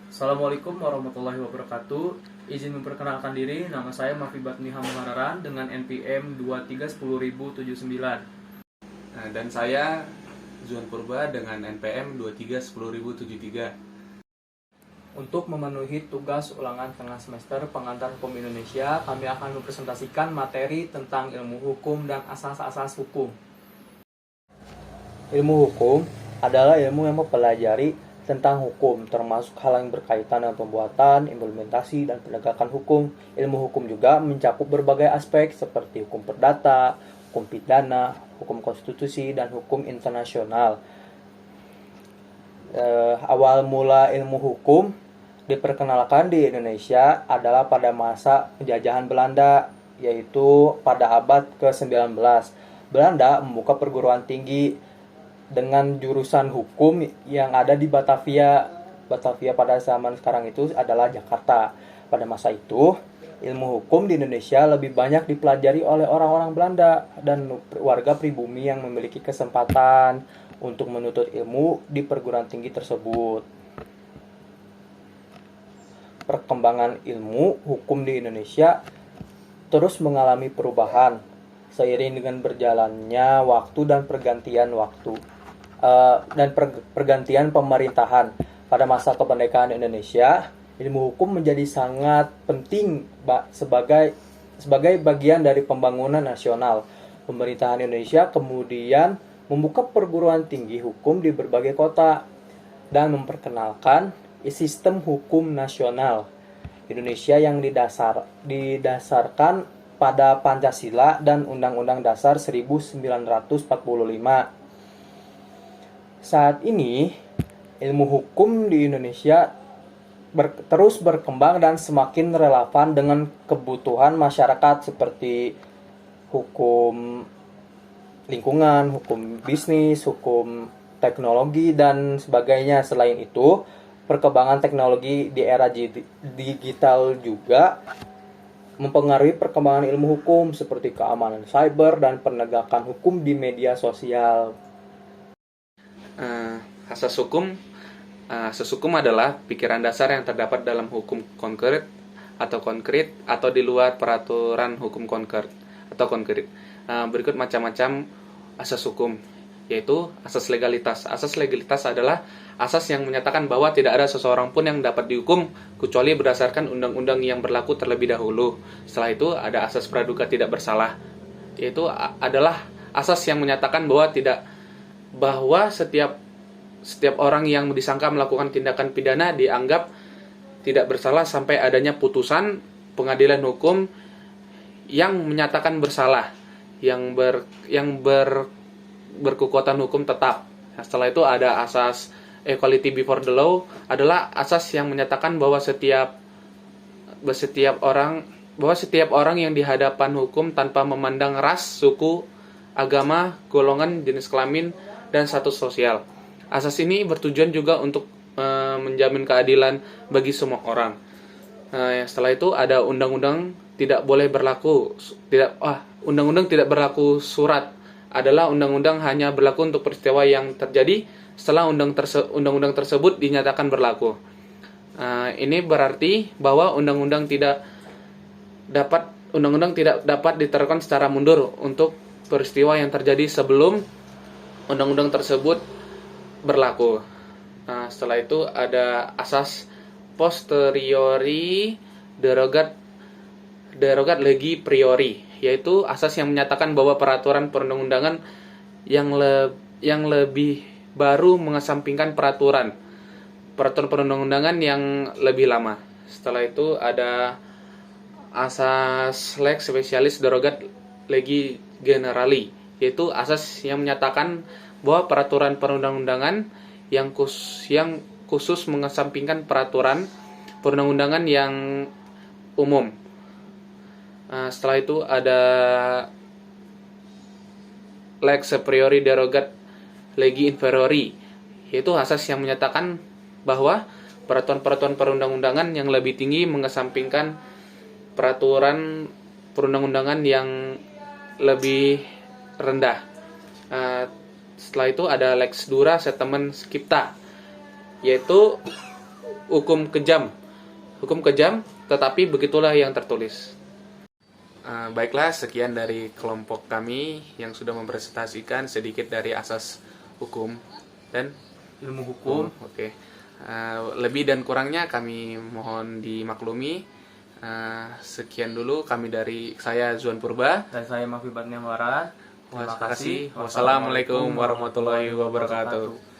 Assalamualaikum warahmatullahi wabarakatuh. Izin memperkenalkan diri, nama saya Mafibat Niha Muhararan dengan NPM 2310079. Dan saya Zuan Purba dengan NPM 2310073. Untuk memenuhi tugas ulangan tengah semester pengantar hukum Indonesia, kami akan mempresentasikan materi tentang ilmu hukum dan asas-asas hukum. Ilmu hukum adalah ilmu yang mempelajari tentang hukum, termasuk hal yang berkaitan dengan pembuatan, implementasi, dan penegakan hukum. Ilmu hukum juga mencakup berbagai aspek seperti hukum perdata, hukum pidana, hukum konstitusi, dan hukum internasional. Awal mula ilmu hukum diperkenalkan di Indonesia adalah pada masa penjajahan Belanda, yaitu pada abad ke-19. Belanda membuka perguruan tinggi dengan jurusan hukum yang ada di Batavia. Batavia pada zaman sekarang itu adalah Jakarta. Pada masa itu, ilmu hukum di Indonesia lebih banyak dipelajari oleh orang-orang Belanda dan warga pribumi yang memiliki kesempatan untuk menuntut ilmu di perguruan tinggi tersebut. Perkembangan ilmu hukum di Indonesia terus mengalami perubahan seiring dengan berjalannya waktu dan pergantian pergantian pemerintahan. Pada masa kemerdekaan Indonesia, ilmu hukum menjadi sangat penting sebagai bagian dari pembangunan nasional. Pemerintahan Indonesia kemudian membuka perguruan tinggi hukum di berbagai kota dan memperkenalkan sistem hukum nasional Indonesia yang didasarkan pada Pancasila dan Undang-Undang Dasar 1945. Saat ini, ilmu hukum di Indonesia terus berkembang dan semakin relevan dengan kebutuhan masyarakat seperti hukum lingkungan, hukum bisnis, hukum teknologi, dan sebagainya. Selain itu, perkembangan teknologi di era digital juga mempengaruhi perkembangan ilmu hukum seperti keamanan cyber dan penegakan hukum di media sosial. Asas hukum adalah pikiran dasar yang terdapat dalam hukum konkret atau di luar peraturan hukum konkret. Berikut macam-macam asas hukum, yaitu asas legalitas. Asas legalitas adalah asas yang menyatakan bahwa tidak ada seseorang pun yang dapat dihukum kecuali berdasarkan undang-undang yang berlaku terlebih dahulu. Setelah itu ada asas praduga tidak bersalah, yaitu adalah asas yang menyatakan bahwa setiap orang yang disangka melakukan tindakan pidana dianggap tidak bersalah sampai adanya putusan pengadilan hukum yang menyatakan bersalah, yang berkekuatan hukum tetap. Setelah itu ada asas equality before the law, adalah asas yang menyatakan bahwa setiap orang yang dihadapan hukum tanpa memandang ras, suku, agama, golongan, jenis kelamin, dan status sosial. Asas ini bertujuan juga untuk menjamin keadilan bagi semua orang. Setelah itu ada undang-undang tidak berlaku surat, adalah undang-undang hanya berlaku untuk peristiwa yang terjadi setelah undang-undang tersebut dinyatakan berlaku. Ini berarti bahwa undang-undang tidak dapat diterapkan secara mundur untuk peristiwa yang terjadi sebelum undang-undang tersebut berlaku. Setelah itu ada asas posteriori derogat legi priori, yaitu asas yang menyatakan bahwa peraturan perundang-undangan yang lebih baru mengesampingkan peraturan perundang-undangan yang lebih lama. Setelah itu ada asas lex specialis derogat legi generali, yaitu asas yang menyatakan bahwa peraturan perundang-undangan yang khusus mengesampingkan peraturan perundang-undangan yang umum. Setelah itu ada lex superiori derogat legi inferiori, yaitu asas yang menyatakan bahwa peraturan perundang-undangan yang lebih tinggi mengesampingkan peraturan perundang-undangan yang lebih rendah. Setelah itu ada lex dura settlement scripta, yaitu hukum kejam. Hukum kejam, tetapi begitulah yang tertulis. Baiklah, sekian dari kelompok kami yang sudah mempresentasikan sedikit dari asas hukum dan Ilmu hukum. Oke. Lebih dan kurangnya kami mohon dimaklumi. Sekian dulu kami dari saya Zuan Purba. Dan saya Mafibat Nemwara. Terima kasih. Wassalamualaikum warahmatullahi wabarakatuh.